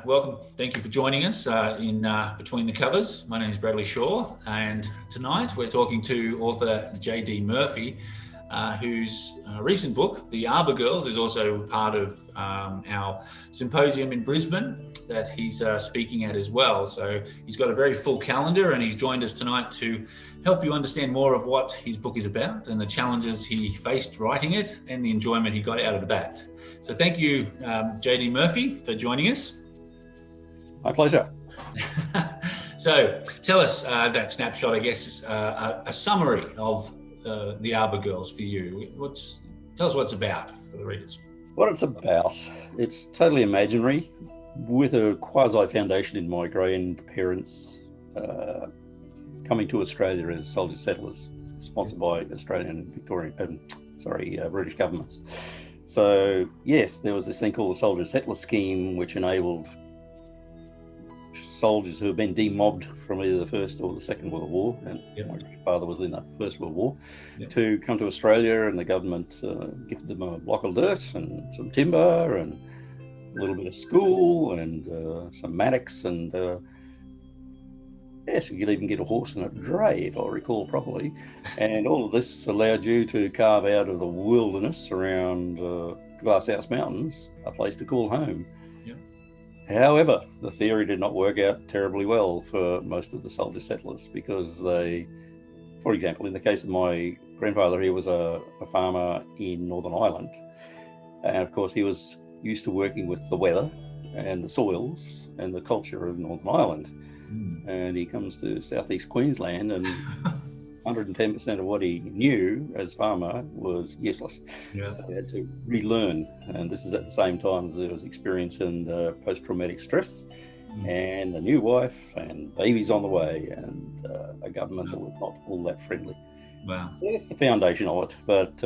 Welcome. Thank you for joining us in Between the Covers. My name is Bradley Shaw, and tonight we're talking to author JD Murphy, whose recent book, The Arbor Girls, is also part of our symposium in Brisbane that he's speaking at as well. So he's got a very full calendar, and he's joined us tonight to help you understand more of what his book is about and the challenges he faced writing it and the enjoyment he got out of that. So thank you, JD Murphy, for joining us. My pleasure. So tell us that snapshot, I guess, a summary of The Arbor Girls for you. Tell us what it's about for the readers. What it's about, it's totally imaginary with a quasi-foundation in my grandparents coming to Australia as soldier settlers, sponsored by Australian British governments. So yes, there was this thing called the Soldier Settler Scheme, which enabled soldiers who have been demobbed from either the First or the Second World War, and my grandfather was in the First World War, to come to Australia, and the government gifted them a block of dirt and some timber and a little bit of school and some mattocks, and yes, you could even get a horse and a dray, if I recall properly. And all of this allowed you to carve out of the wilderness around Glasshouse Mountains a place to call home. However, the theory did not work out terribly well for most of the soldier settlers, because they, for example, in the case of my grandfather, he was a farmer in Northern Ireland. And of course, he was used to working with the weather and the soils and the culture of Northern Ireland. And he comes to southeast Queensland, and 110% of what he knew as farmer was useless. So he had to relearn. And this is at the same time as there was experiencing post-traumatic stress and a new wife and babies on the way, and a government that was not all that friendly. Wow. That's the foundation of it. But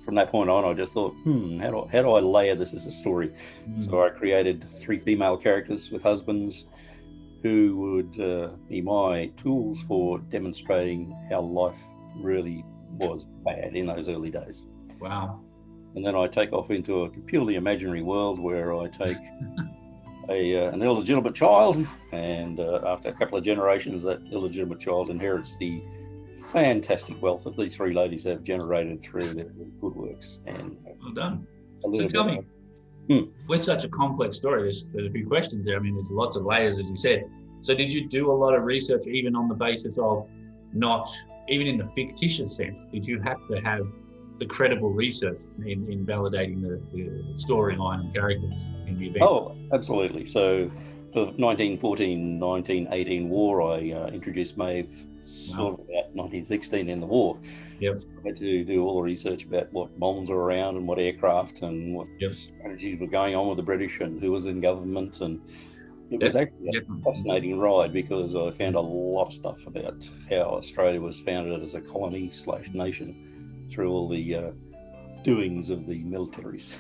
from that point on, I just thought, how do I layer this as a story? So I created 3 female characters with husbands who would be my tools for demonstrating how life really was bad in those early days. Wow. And then I take off into a purely imaginary world where I take an illegitimate child, and after a couple of generations, that illegitimate child inherits the fantastic wealth that these 3 ladies have generated through their good works. And well done. So tell me, with such a complex story, there's a few questions there. I mean, there's lots of layers, as you said. So did you do a lot of research, even on the basis of even in the fictitious sense, did you have to have the credible research in validating the storyline and characters in the event? Oh, absolutely. So for the 1914-1918 war, I introduced Maeve sort of about 1916 in the war. So I had to do all the research about what bombs were around and what aircraft and what strategies were going on with the British and who was in government. And it was actually a fascinating ride, because I found a lot of stuff about how Australia was founded as a colony/nation through all the doings of the militaries.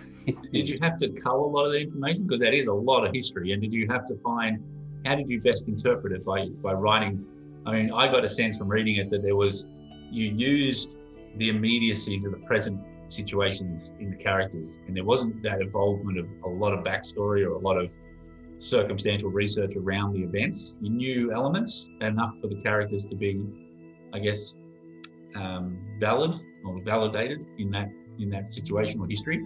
Did you have to cull a lot of the information? Because that is a lot of history. And did you have to find, how did you best interpret it by writing? I mean, I got a sense from reading it that you used the immediacies of the present situations in the characters, and there wasn't that involvement of a lot of backstory or a lot of circumstantial research around the events. You knew elements enough for the characters to be, I guess, valid or validated in that situation or history.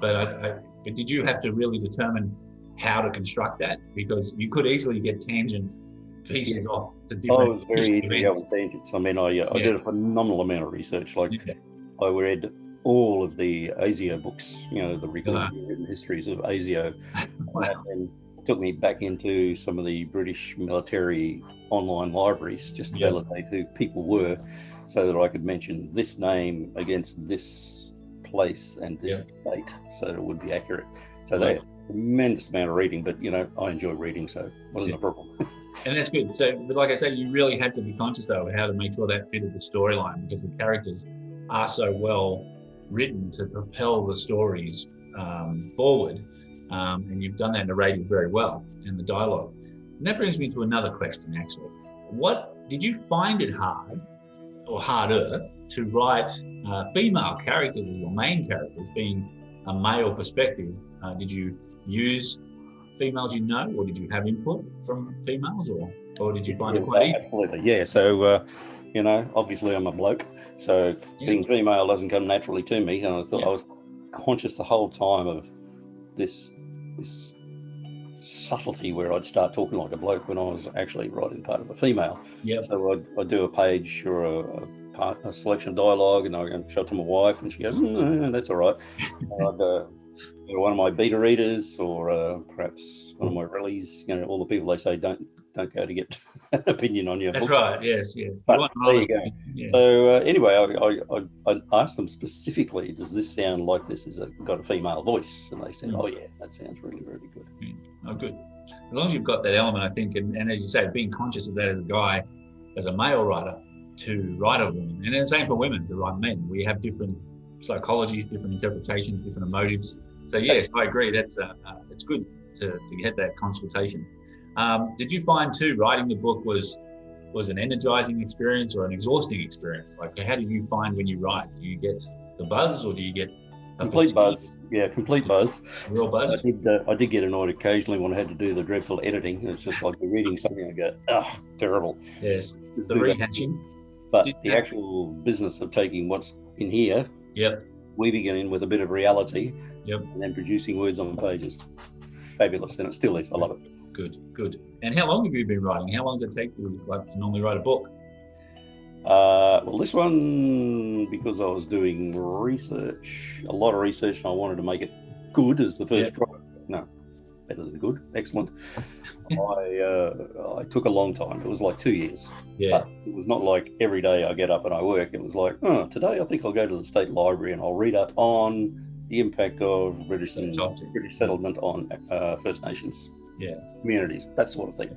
But did you have to really determine how to construct that? Because you could easily get tangent pieces off to different. It was very easy to go on tangents. I mean, I did a phenomenal amount of research. I read all of the ASIO books, the written histories of ASIO. And it took me back into some of the British military online libraries just to validate who people were, so that I could mention this name against this place and this date, so that it would be accurate. So they had a tremendous amount of reading, but I enjoy reading, so it wasn't a problem. And that's good. So, but like I say, you really had to be conscious though of how to make sure that fitted the storyline, because the characters are so well written to propel the stories forward, and you've done that narrative very well in the dialogue. And that brings me to another question, actually. What did you find it hard or harder to write female characters as your main characters, being a male perspective? Did you use females you know, or did you have input from females, or did you find it quite easy? Absolutely, yeah. So, you know, obviously I'm a bloke, so being female doesn't come naturally to me. And I thought I was conscious the whole time of this subtlety where I'd start talking like a bloke when I was actually writing part of a female. Yeah. So I'd do a page or a selection of dialogue, and I'd show it to my wife, and she goes, "That's all right." One of my beta readers, or perhaps one of my rallies, you know, all the people they say don't go to get an opinion on your That's books. right. Yes. Yeah. But there you go. Yeah. So anyway, I asked them specifically, does this sound like this has got a female voice? And they said, oh yeah, that sounds really, really good. Oh, good. As long as you've got that element, I think, and as you say, being conscious of that as a guy, as a male writer, to write a woman, and then the same for women to write men. We have different psychologies, different interpretations, different motives. So yes, I agree. That's it's good to get that consultation. Did you find too writing the book was an energizing experience or an exhausting experience? Like, how do you find when you write? Do you get the buzz, or do you get complete buzz? Yeah, complete buzz. Real buzz. I did get annoyed occasionally when I had to do the dreadful editing. It's just like you're reading something and go, oh, terrible. Yes, the rehashing. But the actual business of taking what's in here, weaving it in with a bit of reality, and then producing words on pages, fabulous, and it still is. I love it. Good. And how long have you been writing? How long does it take you to normally write a book? Well, this one, because I was doing research, a lot of research, and I wanted to make it good as the first product. No, better than good, excellent. I took a long time. It was like 2 years. Yeah. But it was not like every day I get up and I work. It was like, today I think I'll go to the State Library and I'll read up on the impact of British settlement on First Nations communities, that sort of thing.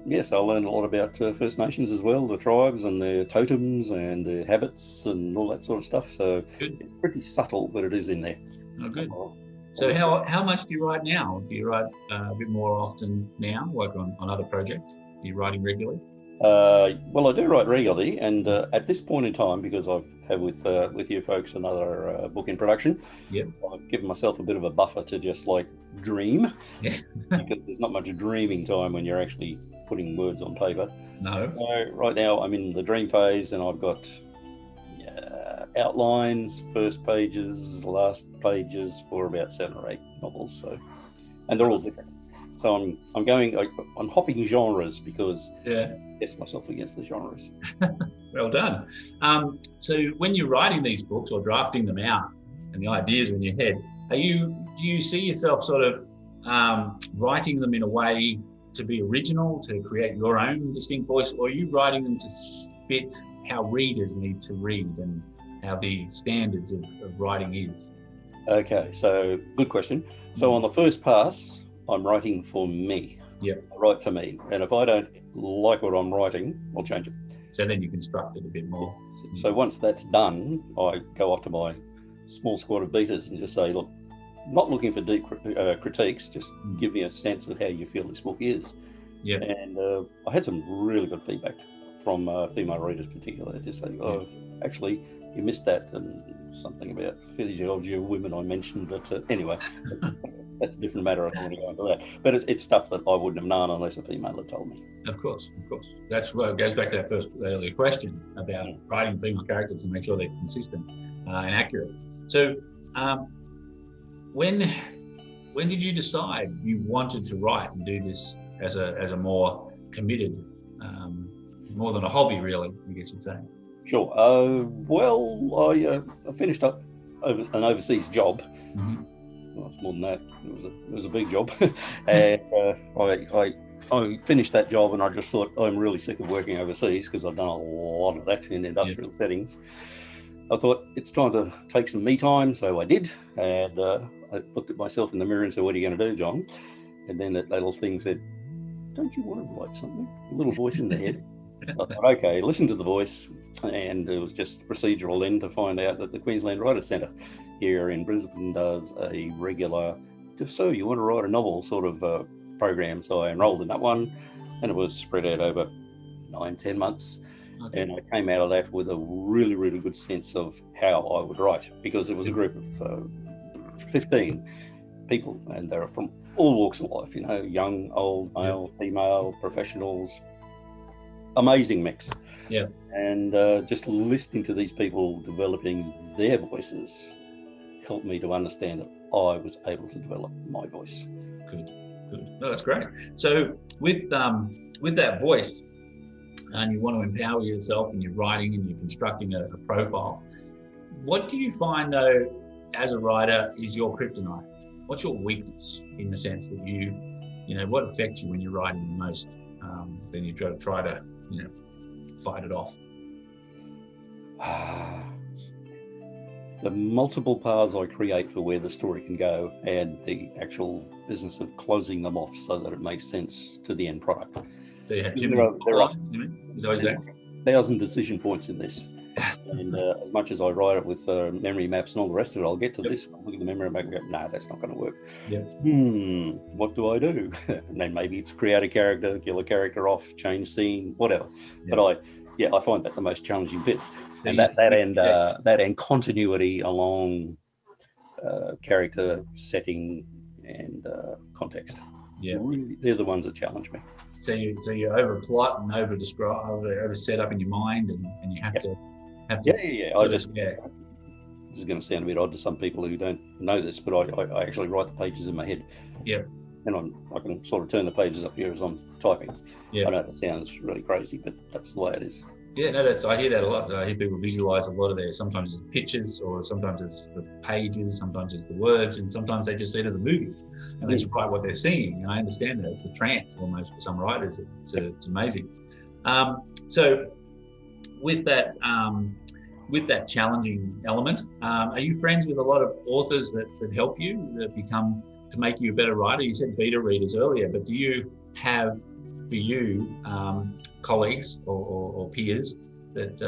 Yes, I learned a lot about First Nations as well, the tribes and their totems and their habits and all that sort of stuff. So it's pretty subtle, but it is in there. Oh, good. So how much do you write now? Do you write a bit more often now, like on other projects? Are you writing regularly? Well, I do write regularly, and at this point in time, because I've had with you folks another book in production, I've given myself a bit of a buffer to just like dream, because there's not much dreaming time when you're actually putting words on paper. No. So right now I'm in the dream phase, and I've got outlines, first pages, last pages for about 7 or 8 novels. So, and they're all different. So I'm hopping genres because I test myself against the genres. Well done. So when you're writing these books or drafting them out and the ideas are in your head, do you see yourself sort of writing them in a way to be original, to create your own distinct voice, or are you writing them to fit how readers need to read and how the standards of writing is? Okay, so good question. So on the first pass, I'm writing for me. Yeah. I write for me. And if I don't like what I'm writing, I'll change it. So then you construct it a bit more. So once that's done, I go off to my small squad of beaters and just say, look, not looking for deep critiques, just give me a sense of how you feel this book is. Yeah. And I had some really good feedback from female readers particularly, just saying, actually, you missed that, and something about physiology of women I mentioned, but anyway, that's a different matter. I don't want to go into that. But it's stuff that I wouldn't have known unless a female had told me. Of course. That's what goes back to that first earlier question about writing female characters and make sure they're consistent and accurate. So, when did you decide you wanted to write and do this as a more committed, more than a hobby, really, I guess you'd say? Sure. Well, I finished up an overseas job. Mm-hmm. Well, it's more than that. It was a big job, and I finished that job, and I just thought I'm really sick of working overseas because I've done a lot of that in industrial settings. I thought it's time to take some me time, so I did, and I looked at myself in the mirror and said, "What are you going to do, John?" And then that little thing said, "Don't you want to write something?" A little voice in the head. I thought, okay, listen to the voice. And it was just procedural then to find out that the Queensland Writers Centre here in Brisbane does a regular, just so you want to write a novel sort of program. So I enrolled in that one, and it was spread out over 9-10 months. Okay. And I came out of that with a really, really good sense of how I would write, because it was a group of 15 people, and they were from all walks of life, you know, young, old, male, female, professionals. Amazing mix. Yeah. And just listening to these people developing their voices helped me to understand that I was able to develop my voice. Good. No, that's great. So with that voice, and you want to empower yourself and you're writing and you're constructing a profile, what do you find though as a writer is your kryptonite? What's your weakness, in the sense that you know, what affects you when you're writing the most? Then you try to, you know, fight it off. The multiple paths I create for where the story can go, and the actual business of closing them off so that it makes sense to the end product. So you have there are is that exactly? 1,000 decision points in this. And as much as I write it with memory maps and all the rest of it, I'll get to this, I'll look at the memory map and go, no, that's not going to work. What do I do? And then maybe it's create a character, kill a character off, change scene, whatever. But I find that the most challenging bit. And that and continuity along character, setting, and context. Yeah, really, they're the ones that challenge me. So you over plot and over describe, over set up in your mind, and you have to. This is going to sound a bit odd to some people who don't know this, but I actually write the pages in my head. Yeah. And I can sort of turn the pages up here as I'm typing. Yeah. I know that sounds really crazy, but that's the way it is. Yeah, no, I hear that a lot. I hear people visualize a lot of their, sometimes it's pictures, or sometimes it's the pages, sometimes it's the words, and sometimes they just see it as a movie and they just write what they're seeing. And I understand that it's a trance almost for some writers. It's amazing. So with that challenging element, are you friends with a lot of authors that help you, that become to make you a better writer? You said beta readers earlier, but do you have for you colleagues or peers that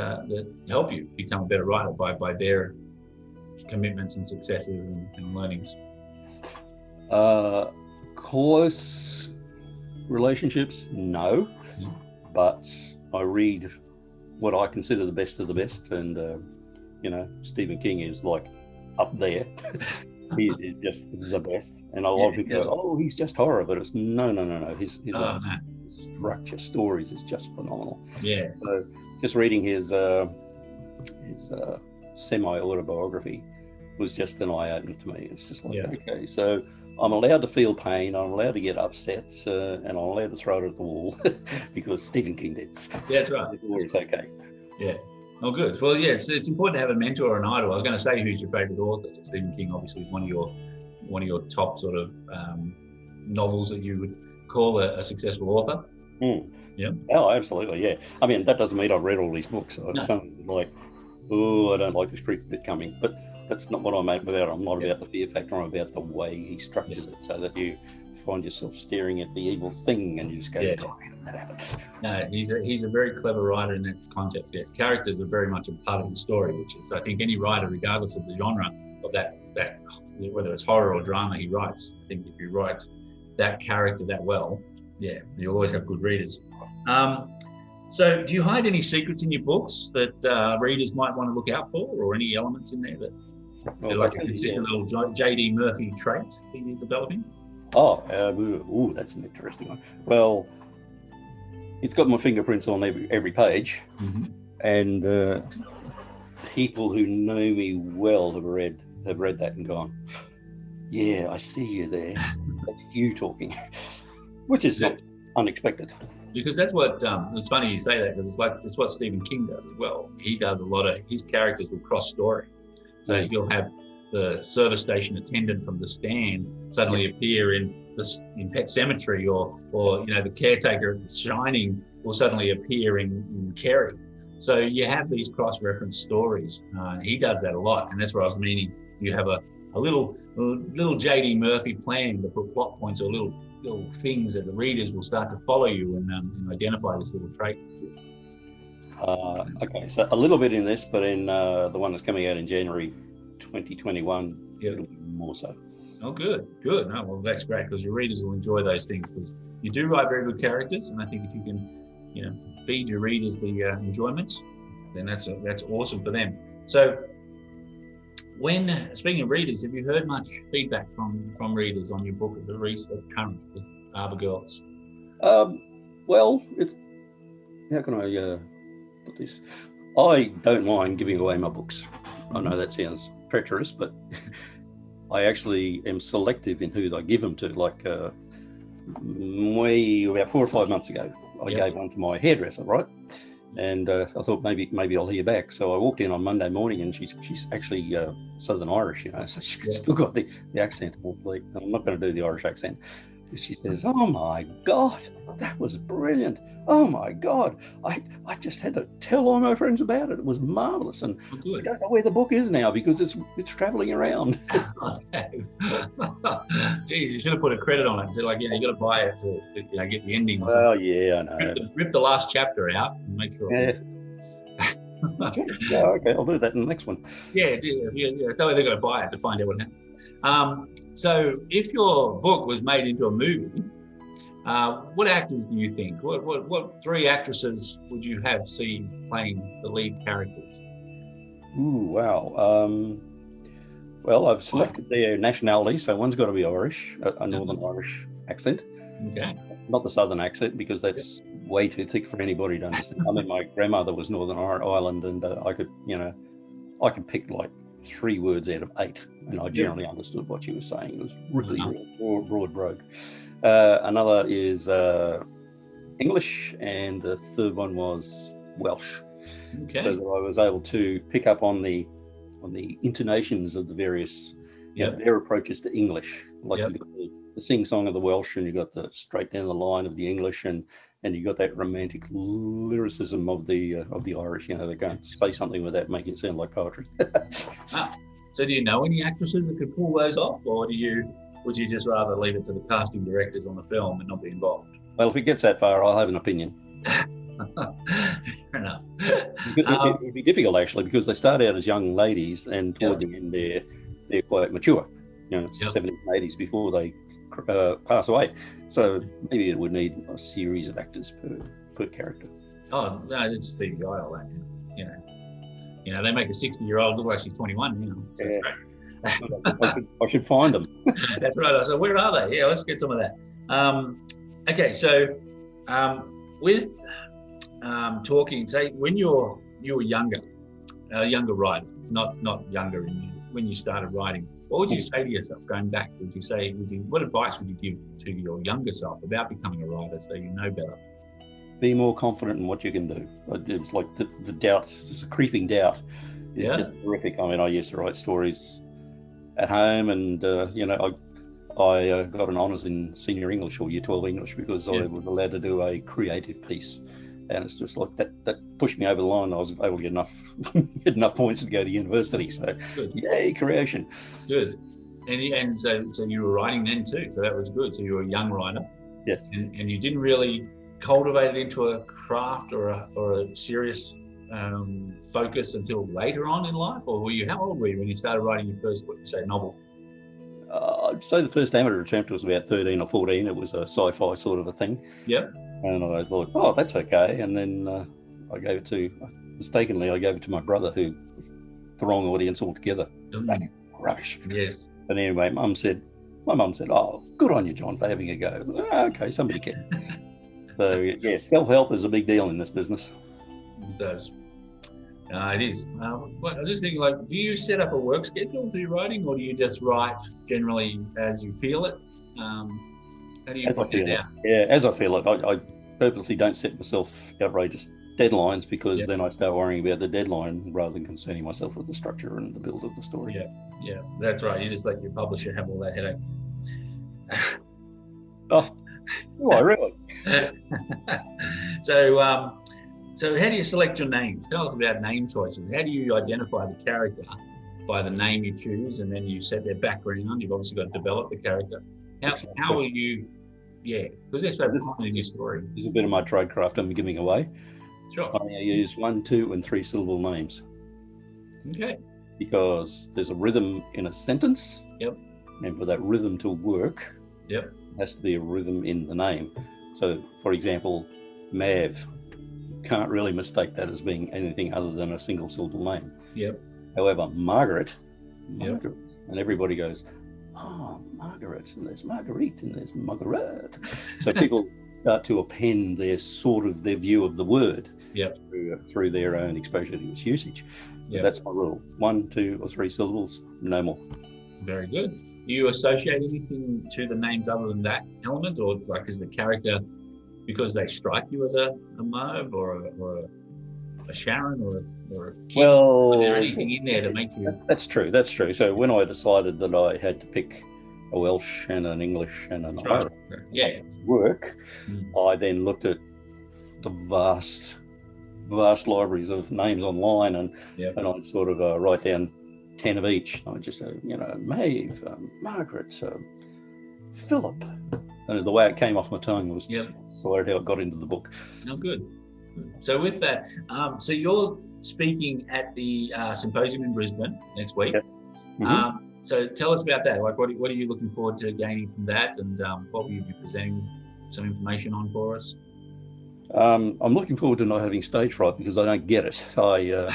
help you become a better writer by their commitments and successes and learnings? Close relationships, no, but I read what I consider the best of the best, and Stephen King is like up there. He is just the best, and a lot of people go, "Oh, he's just horror," but it's no. His structure, stories is just phenomenal. Yeah. So just reading his semi-autobiography was just an eye-opener to me. It's just like, okay, so I'm allowed to feel pain, I'm allowed to get upset, and I'm allowed to throw it at the wall because Stephen King did. Yeah, that's right. It's okay. Yeah. Oh, good. Well, yeah, it's important to have a mentor or an idol. I was going to say, who's your favourite author? So Stephen King, obviously, is one of your top sort of novels that you would call a successful author. Yeah. Oh, absolutely. Yeah. I mean, that doesn't mean I've read all these books. It's something like, oh, I don't like this creepy bit coming, but that's not what I'm about. I'm not about the fear factor. I'm about the way he structures it so that you find yourself staring at the evil thing and you just go, oh, how did that happen? No, he's a very clever writer in that context. Yeah. Characters are very much a part of the story, which is, I think, any writer, regardless of the genre of that whether it's horror or drama he writes, I think if you write that character that well, you'll always have good readers. So do you hide any secrets in your books that readers might want to look out for, or any elements in there that they're like a consistent little JD Murphy trait that you're developing? That's an interesting one. Well, it's got my fingerprints on every page, and people who know me well have read that and gone, yeah, I see you there. That's you talking, which is not unexpected. Because that's what, it's funny you say that, because it's what Stephen King does as well. He does a lot of, his characters will cross story. So he'll have the service station attendant from The Stand suddenly appear in Pet Sematary, or the caretaker of The Shining will suddenly appear in Carrie. So you have these cross-reference stories. He does that a lot, and that's what I was meaning. You have a little JD Murphy plan to put plot points or little things that the readers will start to follow you and identify this little trait. Okay, so a little bit in this, but in the one that's coming out in January 2021, it'll be more so. Oh, good. No, well, that's great, because your readers will enjoy those things, because you do write very good characters, and I think if you can, feed your readers the enjoyment, then that's awesome for them. So, speaking of readers, have you heard much feedback from readers on your book at the recent current with Arbor Girls? Well, how can I put this? I don't mind giving away my books. I know that sounds treacherous, but I actually am selective in who I give them to. Like about 4 or 5 months ago, I gave one to my hairdresser, right? And I thought maybe I'll hear back. So I walked in on Monday morning, and she's actually Southern Irish, so she's still got the accent. I was like, I'm not going to do the Irish accent. She says, "Oh my God, that was brilliant. Oh my God, I just had to tell all my friends about it. It was marvelous, and I don't know where the book is now because it's traveling around." Geez, you should have put a credit on it. So you got to buy it to get the ending. Well, yeah, I know. Rip the last chapter out and make sure. Yeah. Okay, I'll do that in the next one. Yeah. They're going to buy it to find out what happened. So if your book was made into a movie, what actors do you think? What 3 actresses would you have seen playing the lead characters? Ooh, wow. Well, I've selected their nationality, so one's got to be Irish, a Northern Irish accent. Okay. Not the Southern accent, because that's way too thick for anybody to understand. I mean, my grandmother was Northern Ireland, and I could pick like 3 words out of 8, and I generally understood what she was saying. It was really broad broke. Another is English, and the third one was Welsh. Okay. So that I was able to pick up on the intonations of the various their approaches to English. Like you got the sing song of the Welsh, and you got the straight down the line of the English, and you got that romantic lyricism of the Irish. They can't say something without making it sound like poetry. Wow. So do you know any actresses that could pull those off, or would you just rather leave it to the casting directors on the film and not be involved? Well, if it gets that far, I'll have an opinion. Fair enough. It'd be difficult, actually, because they start out as young ladies, and toward the end they're quite mature, 70s and 80s before they pass away. So maybe it would need a series of actors per character. Oh, no, it's CGI all that. They make a 60-year-old look like she's 21 now. So it's great. I should find them. That's right. So where are they? Yeah, let's get some of that. Okay, so with talking, say when you were younger, a younger writer, not younger when you started writing, what would you say to yourself going back? What advice would you give to your younger self about becoming a writer so you know better? Be more confident in what you can do. It's like the doubts, this creeping doubt is just horrific. I mean, I used to write stories at home, and I got an honours in senior English or Year 12 English because I was allowed to do a creative piece. And it's just like that pushed me over the line. I was able to get enough points to go to university. So, yay, creation. Good. And so you were writing then too. So that was good. So you were a young writer. Yes. And you didn't really cultivate it into a craft or a serious focus until later on in life? Or how old were you when you started writing your first, novel? I'd say the first amateur attempt was about 13 or 14. It was a sci-fi sort of a thing. Yep. And I thought, oh, that's okay. And then I gave it to my brother, who was the wrong audience altogether. Rubbish. Yes. But anyway, my mum said, oh, good on you, John, for having a go. Okay, somebody cares. So, yeah, self-help is a big deal in this business. It does. It is. I was just thinking, do you set up a work schedule through writing, or do you just write generally as you feel it? How do you put it down? Yeah, as I feel it. I purposely don't set myself outrageous deadlines, because then I start worrying about the deadline rather than concerning myself with the structure and the build of the story. Yeah, that's right. You just let your publisher have all that headache. Really? So how do you select your names? Tell us about name choices. How do you identify the character by the name you choose, and then you set their background? You've obviously got to develop the character. How will you? Yeah, because they're so important in your story. This is a bit of my tradecraft I'm giving away. Sure. I use 1, 2, and 3 syllable names. Okay. Because there's a rhythm in a sentence. Yep. And for that rhythm to work, yep, it has to be a rhythm in the name. So, for example, Maeve, you can't really mistake that as being anything other than a single syllable name. Yep. However, Margaret, Yep. and everybody goes, oh, Margaret, and there's Marguerite, and there's Margaret. So people start to append their view of the word yep. through their own exposure to its usage. Yep. That's my rule. 1, 2, or 3 syllables, no more. Very good. Do you associate anything to the names other than that element, or like is the character because they strike you as a Maeve or a Sharon or a King? Well, is there anything in there that makes you? That's true. That's true. So when I decided that I had to pick a Welsh and an English and an Irish work, I then looked at the vast libraries of names online, and I'd sort of write down 10 of each. I just Maeve, Margaret, Philip, and the way it came off my tongue was decided how it got into the book. Oh, good. So with that, so you're speaking at the symposium in Brisbane next week. Yes. Mm-hmm. So tell us about that. Like, what are you looking forward to gaining from that, and what will you be presenting some information on for us? I'm looking forward to not having stage fright because I don't get it. The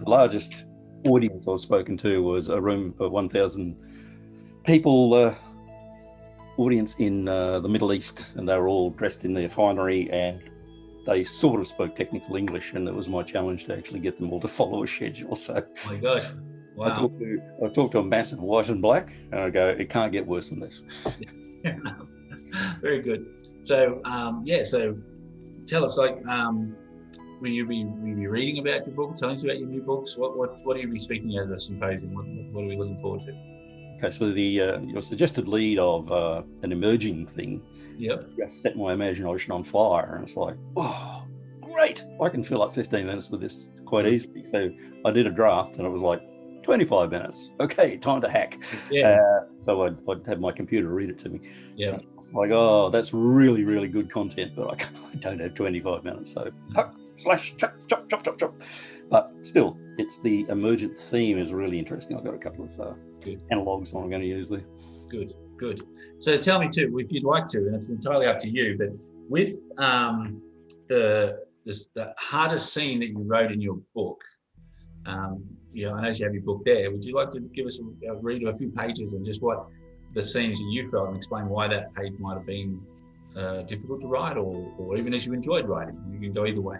largest audience I was spoken to was a room of 1,000 people audience in the Middle East, and they were all dressed in their finery, and they sort of spoke technical English, and it was my challenge to actually get them all to follow a schedule. So, oh my gosh, wow! I talked to a massive white and black, and I go, it can't get worse than this. Very good. So, so tell us, like, will you be reading about your book, telling us about your new books? What will you be speaking at the symposium? What are we looking forward to? Okay, so your suggested lead of an emerging thing just set my imagination on fire, and it's like, oh, great! I can fill up 15 minutes with this quite easily. So I did a draft, and it was like 25 minutes. Okay, time to hack. So I'd have my computer read it to me. Yeah, it's like, oh, that's really, really good content, but I don't have 25 minutes. So slash chop. But still, it's the emergent theme is really interesting. I've got a couple of analogues I'm going to use there. Good. So tell me too, if you'd like to, and it's entirely up to you, but with the hardest scene that you wrote in your book, I know you have your book there. Would you like to give us a read of a few pages and just what the scenes you felt, and explain why that page might have been difficult to write, or even as you enjoyed writing? You can go either way.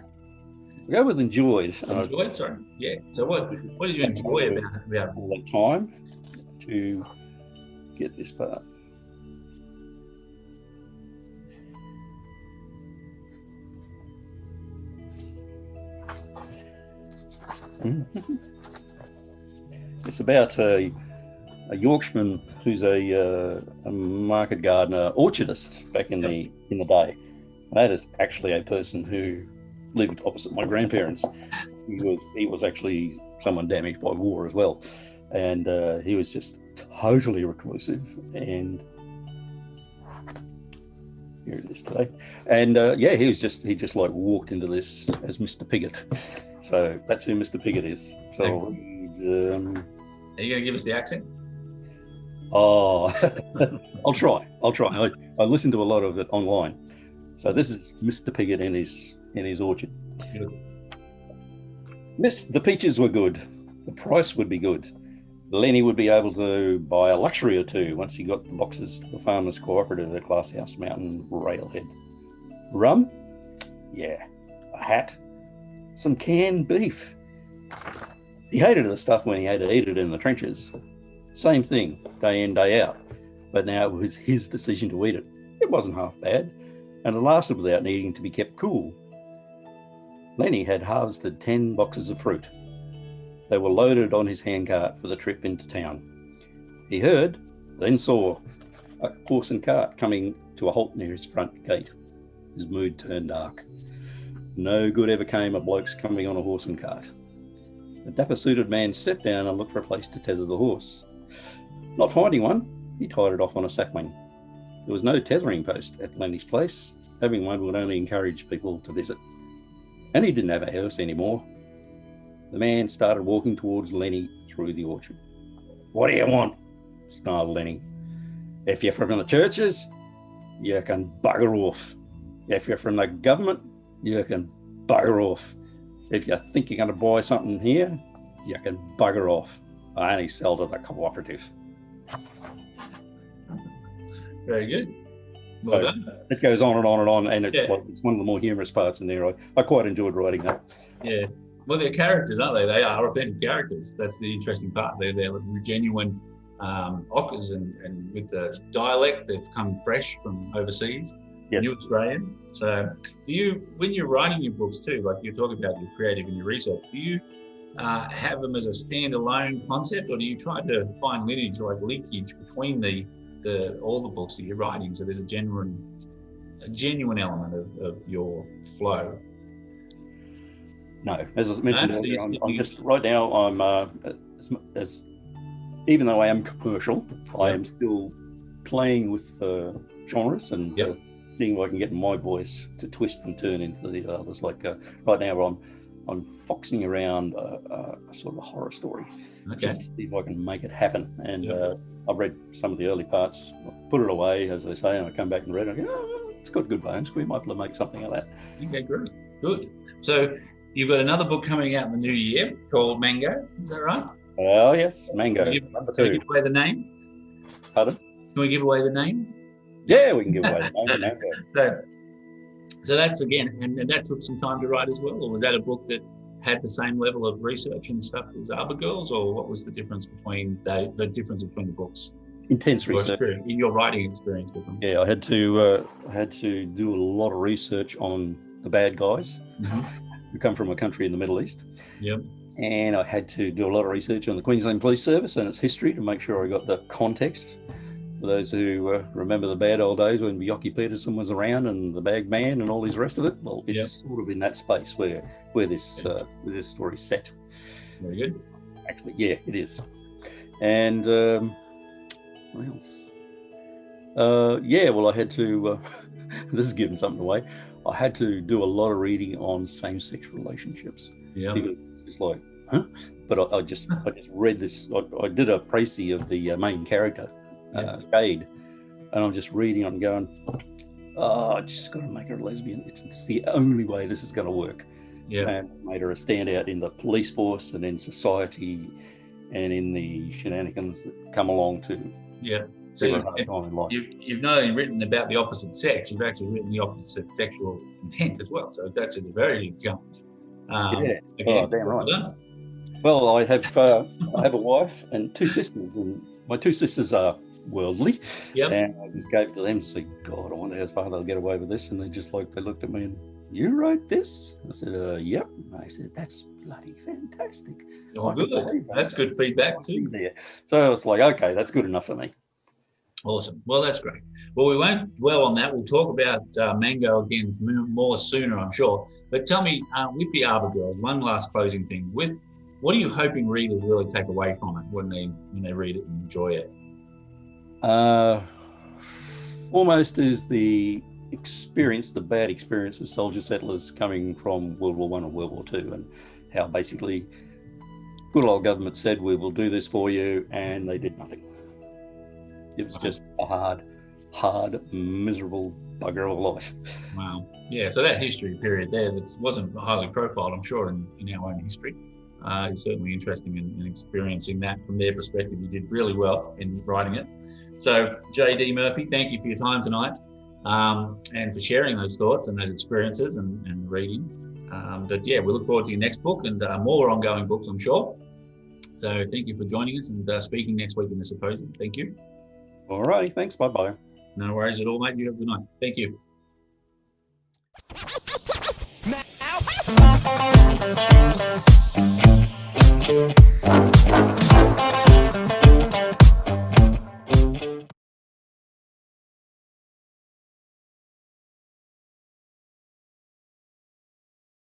Go with enjoyed. Enjoyed, sorry. Yeah. So what did you enjoy about all that time to get this part? It's about a Yorkshireman who's a market gardener, orchardist back in the day. That is actually a person who lived opposite my grandparents. He was actually someone damaged by war as well, and he was just totally reclusive. And here it is today. And he just like walked into this as Mr. Pigott. So that's who Mr. Pigott is. So are you going to give us the accent? Oh, I'll try. I listened to a lot of it online. So this is Mr. Pigott in his orchard. Good. The peaches were good. The price would be good. Lenny would be able to buy a luxury or two once he got the boxes to the Farmers Cooperative at Glasshouse Mountain Railhead. Rum? Yeah. A hat? Some canned beef. He hated the stuff when he had to eat it in the trenches. Same thing, day in, day out. But now it was his decision to eat it. It wasn't half bad, and it lasted without needing to be kept cool. Lenny had harvested 10 boxes of fruit. They were loaded on his handcart for the trip into town. He heard, then saw, a horse and cart coming to a halt near his front gate. His mood turned dark. No good ever came of blokes coming on a horse and cart. The dapper-suited man stepped down and looked for a place to tether the horse. Not finding one, he tied it off on a sapling. There was no tethering post at Lenny's place, having one would only encourage people to visit. And he didn't have a house anymore. The man started walking towards Lenny through the orchard. "What do you want?" snarled Lenny. "If you're from the churches, you can bugger off. If you're from the government, you can bugger off. If you think you're going to buy something here, you can bugger off. I only sell to the cooperative." Very good. Well done. It goes on and on and on, and it's one of the more humorous parts in there. I quite enjoyed writing that. Yeah. Well, they're characters, aren't they? They are authentic characters. That's the interesting part. They're genuine Ockers, and with the dialect, they've come fresh from overseas. Yes. New Australian. So, do you, when you're writing your books too, like you're talking about your creative and your research, do you have them as a standalone concept, or do you try to find lineage, like linkage between all the books that you're writing, so there's a genuine element of your flow? No, as I mentioned earlier, I'm just right now. I'm even though I am commercial, I am still playing with genres and seeing if I can get my voice to twist and turn into these others. Like right now, I'm foxing around a sort of a horror story, just to see if I can make it happen. And I've read some of the early parts, put it away, as they say, and I come back and read it. I go, "Oh, it's got good bones. We might be able to make something of that." Okay, great, good. So you've got another book coming out in the new year called Mango. Is that right? Oh yes, Mango. Can we give away the name? Pardon? Can we give away the name? Yeah, we can give away the name. Mango. So that's again, and that took some time to write as well, or was that a book that had the same level of research and stuff as Arbor Girls, or what was the difference between the books? Intense research. In your writing experience with them. Yeah, I had to do a lot of research on the bad guys who come from a country in the Middle East. Yep. And I had to do a lot of research on the Queensland Police Service and its history to make sure I got the context. For those who remember the bad old days when Yoki Peterson was around and the Bag Man and all this rest of it, well, it's sort of in that space where this story's set. Very good. Actually, yeah, it is. And what else? Well, I had to. This is giving something away. I had to do a lot of reading on same-sex relationships. Yeah. It's like, huh? But I just read this. I did a précis of the main character, Jade, and I'm just reading it and going, I just got to make her a lesbian. It's the only way this is going to work. Yeah. And made her a standout in the police force and in society and in the shenanigans that come along to. Yeah. So you've not only written about the opposite sex, you've actually written the opposite sexual intent as well. So that's a very big challenge. Damn right. Well, I have a wife and two sisters, and my two sisters are worldly. Yep. And I just gave it to them to say, God, I wonder how far they'll get away with this. And they looked at me and, "You wrote this?" I said, "Yep." And I said, "That's bloody fantastic." Oh, good. That's good feedback too. So it's like, okay, that's good enough for me. Awesome. Well, that's great. Well, we won't dwell on that. We'll talk about Mango again more sooner, I'm sure. But tell me, with the Arbor Girls, one last closing thing. What are you hoping readers really take away from it when they read it and enjoy it? Foremost is the bad experience of soldier settlers coming from World War I and World War II, and how basically good old government said, "We will do this for you," and they did nothing. It was just a hard, miserable bugger of a life. Wow. Yeah, so that history period there that wasn't highly profiled, I'm sure, in our own history. It's certainly interesting in experiencing that from their perspective. You did really well in writing it. So, JD Murphy, thank you for your time tonight and for sharing those thoughts and those experiences and reading. We look forward to your next book and more ongoing books, I'm sure. So thank you for joining us and speaking next week in the symposium. Thank you. All righty, thanks. Bye-bye. No worries at all, mate. You have a good night. Thank you.